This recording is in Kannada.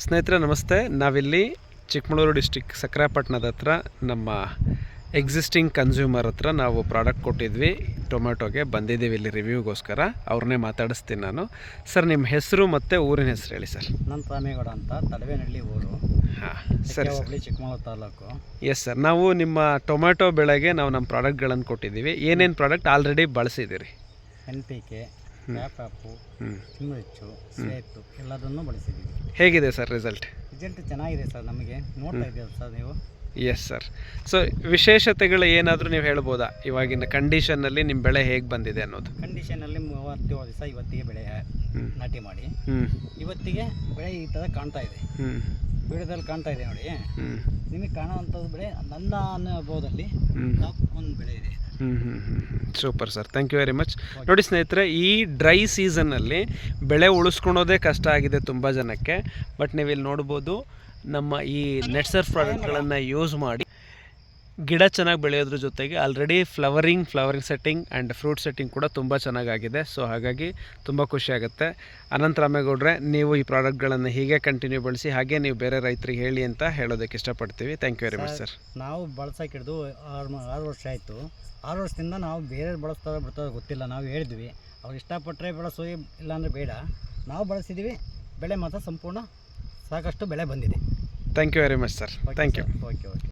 ಸ್ನೇಹಿತರೆ ನಮಸ್ತೆ. ನಾವಿಲ್ಲಿ ಚಿಕ್ಕಮಗಳೂರು ಡಿಸ್ಟಿಕ್ ಸಕ್ರಾಪಟ್ಟಣದ ಹತ್ರ ನಮ್ಮ ಎಕ್ಸಿಸ್ಟಿಂಗ್ ಕನ್ಸ್ಯೂಮರ್ ಹತ್ರ ನಾವು ಪ್ರಾಡಕ್ಟ್ ಕೊಟ್ಟಿದ್ವಿ. ಟೊಮೆಟೊಗೆ ಬಂದಿದ್ದೀವಿ ಇಲ್ಲಿ ರಿವ್ಯೂಗೋಸ್ಕರ. ಅವ್ರನ್ನೇ ಮಾತಾಡಿಸ್ತೀನಿ ನಾನು. ಸರ್, ನಿಮ್ಮ ಹೆಸರು ಮತ್ತು ಊರಿನ ಹೆಸರು ಹೇಳಿ ಸರ್. ನನ್ನ ರಾಮೇಗೌಡ ಅಂತ, ತಡವೇನಹಳ್ಳಿ ಊರು. ಹಾಂ, ಸರಿ sir. Chikkamagaluru taluk. Yes sir, ನಾವು ನಿಮ್ಮ ಟೊಮೆಟೊ ಬೆಳೆಗೆ ನಾವು ನಮ್ಮ ಪ್ರಾಡಕ್ಟ್ಗಳನ್ನು ಕೊಟ್ಟಿದ್ದೀವಿ. ಏನೇನು ಪ್ರಾಡಕ್ಟ್ ಆಲ್ರೆಡಿ ಬಳಸಿದ್ದೀರಿ? NPK, ವ್ಯಾಪಾಪು, ಚಿಮ್ಮರಿಚ್ಚು, ಸ್ವೇತು ಎಲ್ಲದನ್ನು ಬಳಸಿದ್ದೀವಿ. ಹೇಗಿದೆ ಸರ್ ರಿಸಲ್ಟ್ ಚೆನ್ನಾಗಿದೆ ಸರ್. ನಮಗೆ ನೋಡ್ತಾ ಇದ್ದೀವಿ ಸರ್ ನೀವು. Yes sir. ಸೊ ವಿಶೇಷತೆಗಳು ಏನಾದರೂ ನೀವು ಹೇಳ್ಬೋದಾ? ಇವಾಗಿನ ಕಂಡೀಷನ್ನಲ್ಲಿ ನಿಮ್ಮ ಬೆಳೆ ಹೇಗೆ ಬಂದಿದೆ ಅನ್ನೋದು? ಕಂಡೀಷನಲ್ಲಿ 37 ದಿವಸ ಇವತ್ತಿಗೆ ಬೆಳೆ ನಾಟಿ ಮಾಡಿ ಇವತ್ತಿಗೆ ಬೆಳೆ ಈ ಥರ ಕಾಣ್ತಾ ಇದೆ. ವಿಡಿಯೋದಲ್ಲಿ ಕಾಣ್ತಾ ಇದೆ ನೋಡಿ. ನಿಮಗೆ ಕಾಣುವಂಥದ್ದು ಬೆಳೆ ನನ್ನ ಅನುಭವದಲ್ಲಿ ಟಾಪ್ ಒಂದು ಬೆಳೆ ಇದೆ. Super sir, thank you very much. ನೋಡಿ ಸ್ನೇಹಿತರೆ, ಈ ಡ್ರೈ ಸೀಸನ್ನಲ್ಲಿ ಬೆಳೆ ಉಳಿಸ್ಕೊಳೋದೇ ಕಷ್ಟ ಆಗಿದೆ ತುಂಬ ಜನಕ್ಕೆ. ಬಟ್ ನೀವು ಇಲ್ಲಿ ನೋಡ್ಬೋದು, ನಮ್ಮ ಈ ನೆಟ್ಸರ್ಫ್ ಪ್ರಾಡಕ್ಟ್ಗಳನ್ನು ಯೂಸ್ ಮಾಡಿ ಗಿಡ ಚೆನ್ನಾಗಿ ಬೆಳೆಯೋದ್ರ ಜೊತೆಗೆ already flowering setting and fruit setting ಕೂಡ ತುಂಬ ಚೆನ್ನಾಗಾಗಿದೆ. ಸೊ ಹಾಗಾಗಿ ತುಂಬ ಖುಷಿಯಾಗುತ್ತೆ. ಅನಂತ ರಾಮೇಗೌಡ್ರೆ, ನೀವು ಈ ಪ್ರಾಡಕ್ಟ್ಗಳನ್ನು ಹೀಗೆ ಕಂಟಿನ್ಯೂ ಬಳಸಿ, ಹಾಗೆ ನೀವು ಬೇರೆ ರೈತರಿಗೆ ಹೇಳಿ ಅಂತ ಹೇಳೋದಕ್ಕೆ ಇಷ್ಟಪಡ್ತೀವಿ. Thank you very much sir. ನಾವು ಬಳಸೋಕೆ ಹಿಡಿದು 6 ವರ್ಷ ಆಯಿತು. 6 ವರ್ಷದಿಂದ ನಾವು ಬೇರೆ ಬಳಸ್ತಾರೆ ಬಿಡ್ತಾರೆ ಗೊತ್ತಿಲ್ಲ. ನಾವು ಹೇಳಿದ್ವಿ, ಅವ್ರು ಇಷ್ಟಪಟ್ಟರೆ ಬಳಸೋ, ಇಲ್ಲಾಂದರೆ ಬೇಡ. ನಾವು ಬಳಸಿದ್ದೀವಿ. ಬೆಳೆ ಮಾತ್ರ ಸಂಪೂರ್ಣ ಸಾಕಷ್ಟು ಬೆಳೆ ಬಂದಿದೆ. Thank you very much sir. Thank you. Okay.